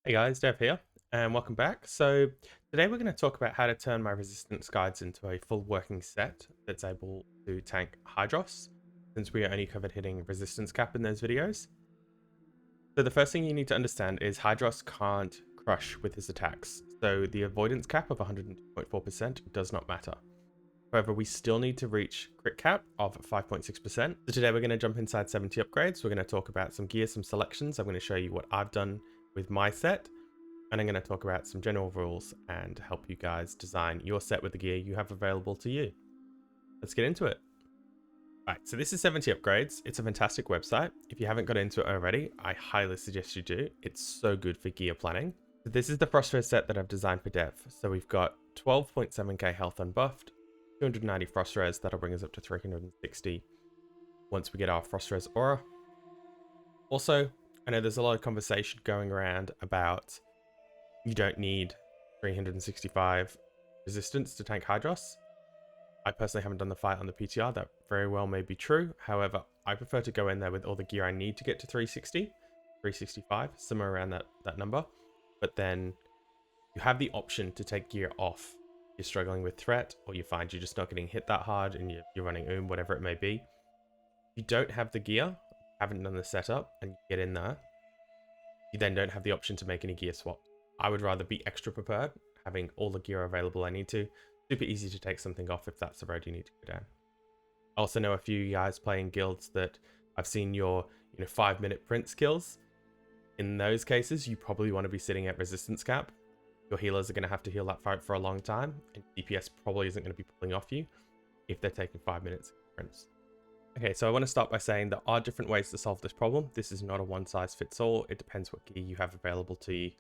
Hey guys, Dev here, and welcome back. So today we're going to talk about how to turn my resistance guides into a full working set that's able to tank Hydros, since we only covered hitting resistance cap in those videos. So the first thing you need to understand is Hydros can't crush with his attacks, so the avoidance cap of 102.4% does not matter. However, we still need to reach crit cap of 5.6%. So today we're going to jump inside 70 upgrades. We're going to talk about some gear, some selections. I'm going to show you what I've done with my set, and I'm going to talk about some general rules and help you guys design your set with the gear you have available to you. Let's get into it. Right, so this is 70 upgrades. It's a fantastic website. If you haven't got into it already, I highly suggest you do. It's so good for gear planning. So this is the Frostred set that I've designed for Dev. So we've got 12.7k health unbuffed, 290 Frost Res, that'll bring us up to 360 once we get our Frost Res aura. Also, I know there's a lot of conversation going around about you don't need 365 resistance to tank Hydros. I personally haven't done the fight on the PTR. That very well may be true. However, I prefer to go in there with all the gear I need to get to 360, 365, somewhere around that number. But then you have the option to take gear off. You're struggling with threat, or you find you're just not getting hit that hard and you're running whatever it may be. If you don't have the gear, haven't done the setup, and you get in there, you then don't have the option to make any gear swap. I would rather be extra prepared, having all the gear available I need to. Super easy to take something off if that's the road you need to go down. I also know a few guys playing guilds that I've seen your 5-minute print skills. In those cases, you probably want to be sitting at resistance cap. Your healers are going to have to heal that fight for a long time, and DPS probably isn't going to be pulling off you if they're taking 5 minutes prints. Okay, so I want to start by saying there are different ways to solve this problem. This is not a one-size-fits-all. It depends what gear you have available to you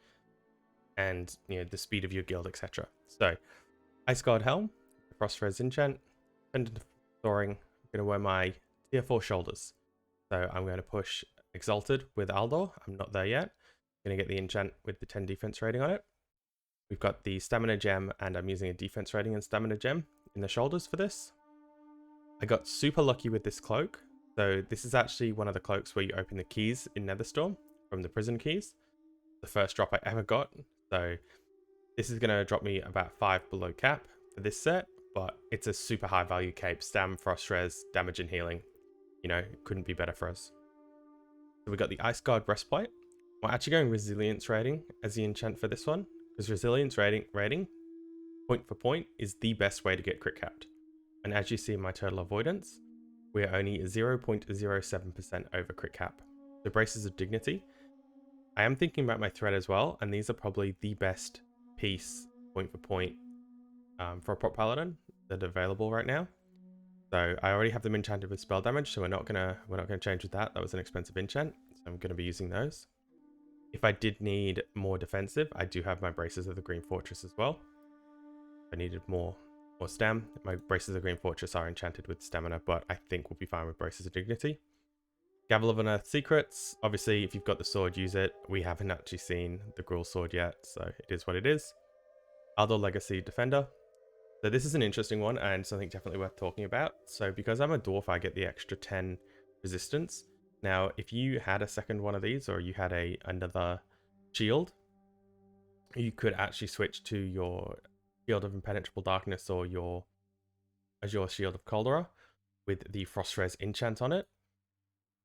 and the speed of your guild, etc. So, Ice Guard Helm, Frost Res Enchant, Pendant of Soaring. I'm going to wear my tier 4 shoulders. So I'm going to push Exalted with Aldor. I'm not there yet. I'm going to get the enchant with the 10 defense rating on it. We've got the Stamina Gem, and I'm using a defense rating and Stamina Gem in the shoulders for this. I got super lucky with this cloak. So this is actually one of the cloaks where you open the keys in Netherstorm from the prison keys. The first drop I ever got. So this is going to drop me about 5 below cap for this set, but it's a super high value cape. Stam, Frost Res, damage and healing. Couldn't be better for us. So we got the Ice Guard Breastplate. We're actually going Resilience rating as the enchant for this one, because Resilience rating, point for point, is the best way to get crit capped. And as you see in my total avoidance, we're only 0.07% over crit cap. The Braces of Dignity. I am thinking about my threat as well, and these are probably the best piece point for point for a prop paladin that are available right now. So I already have them enchanted with spell damage, so we're not gonna change with that. That was an expensive enchant, so I'm gonna be using those. If I did need more defensive, I do have my Braces of the Green Fortress as well. If I needed more stam, my Braces of the Green Fortress are enchanted with stamina, but I think we'll be fine with Braces of Dignity. Gavel of Unearthed Secrets. Obviously, if you've got the sword, use it. We haven't actually seen the Gruul sword yet, so it is what it is. Aldor Legacy Defender. So this is an interesting one and something definitely worth talking about. So because I'm a dwarf, I get the extra 10 resistance. Now, if you had a second one of these, or you had another shield, you could actually switch to your Shield of Impenetrable Darkness or your Azure Shield of Caldera with the Frost Res enchant on it.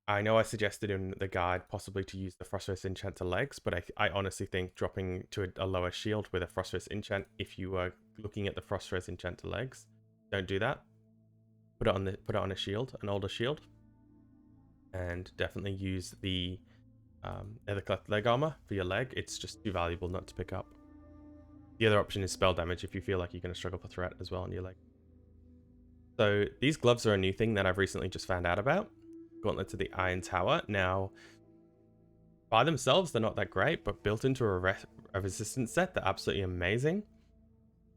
I know I suggested in the guide possibly to use the Frost Res enchant to legs, but I honestly think dropping to a lower shield with a Frost Res enchant, if you were looking at the Frost Res enchant to legs, don't do that. Put it on a shield, an older shield, and definitely use the Nethercleft leg armor for your leg. It's just too valuable not to pick up. The other option is spell damage if you feel like you're going to struggle for threat as well on your leg. So these gloves are a new thing that I've recently just found out about. Gauntlets of the Iron Tower. Now, by themselves, they're not that great, but built into a resistance set, they're absolutely amazing.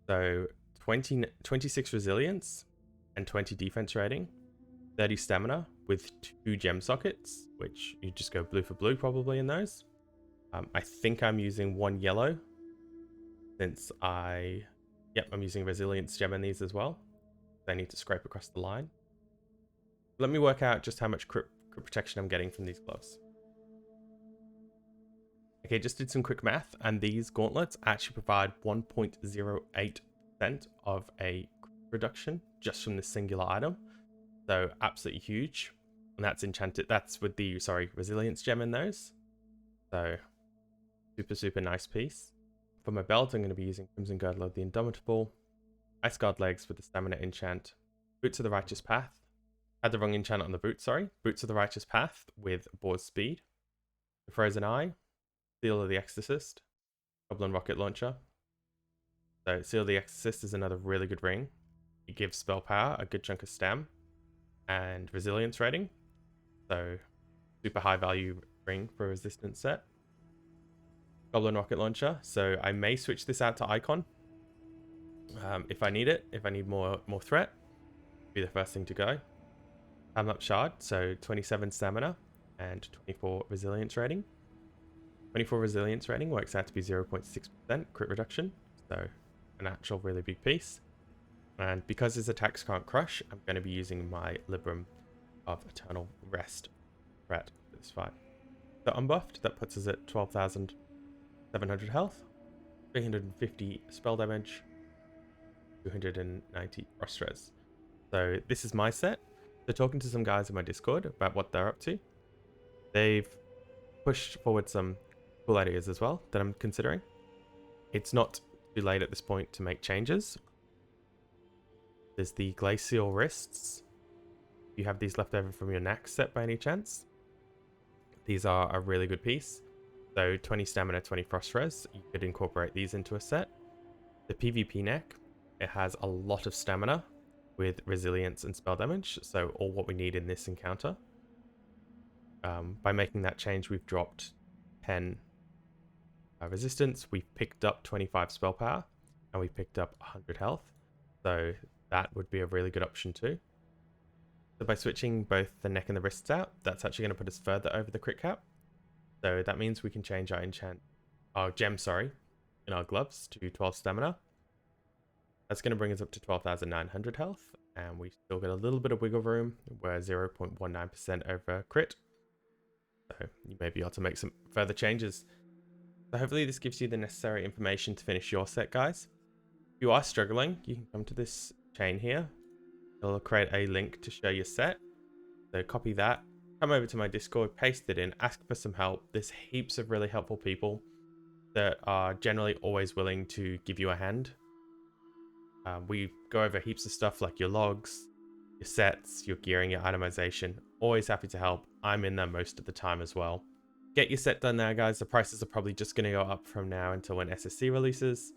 So 26 resilience and 20 defense rating, 30 stamina with 2 gem sockets, which you just go blue for blue probably in those. I think I'm using 1 yellow since I'm using resilience gem in these as well. They need to scrape across the line. Let me work out just how much crit protection I'm getting from these gloves. Okay, just did some quick math, and these gauntlets actually provide 1.08% of a reduction just from this singular item. So absolutely huge. And that's enchanted. That's with the, resilience gem in those. So super nice piece. For my belt, I'm going to be using Crimson Girdle of the Indomitable, Ice Guard legs with the stamina enchant, Boots of the Righteous Path. Had the wrong enchant on the boot, sorry. Boots of the Righteous Path with Boar's Speed, the Frozen Eye, Seal of the Exorcist, Goblin Rocket Launcher. So Seal of the Exorcist is another really good ring. It gives spell power, a good chunk of stam, and resilience rating. So super high value ring for a resistance set. Goblin Rocket Launcher. So I may switch this out to Icon if I need it. If I need more threat, be the first thing to go. Time Up Shard. So 27 stamina and 24 resilience rating. 24 resilience rating works out to be 0.6% crit reduction. So an actual really big piece. And because his attacks can't crush, I'm going to be using my Libram of Eternal Rest threat for this fight. So unbuffed, that puts us at 12,700 health, 350 spell damage, 290 frost res. So this is my set. So talking to some guys in my Discord about what they're up to, they've pushed forward some cool ideas as well that I'm considering. It's not too late at this point to make changes. There's the Glacial Wrists. If you have these left over from your Nax set by any chance, these are a really good piece. So 20 stamina, 20 frost res. You could incorporate these into a set. The PvP neck, it has a lot of stamina with resilience and spell damage. So all what we need in this encounter. By making that change, we've dropped 10 resistance. We've picked up 25 spell power, and we picked up 100 health. So that would be a really good option too. So by switching both the neck and the wrists out, that's actually going to put us further over the crit cap. So that means we can change our gem, in our gloves to 12 stamina. That's going to bring us up to 12,900 health, and we still get a little bit of wiggle room. We're 0.19% over crit. So you may be able to make some further changes. So hopefully this gives you the necessary information to finish your set, guys. If you are struggling, you can come to this chain here. It'll create a link to show your set. So copy that, come over to my Discord, paste it in, ask for some help. There's heaps of really helpful people that are generally always willing to give you a hand. We go over heaps of stuff like your logs, your sets, your gearing, your itemization. Always happy to help. I'm in there most of the time as well. Get your set done now, guys. The prices are probably just going to go up from now until when SSC releases.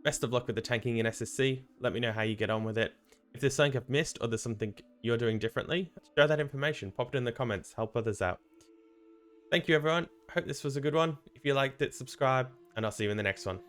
Best of luck with the tanking in SSC. Let me know how you get on with it. If there's something I've missed or there's something you're doing differently, share that information. Pop it in the comments. Help others out. Thank you, everyone. Hope this was a good one. If you liked it, subscribe, and I'll see you in the next one.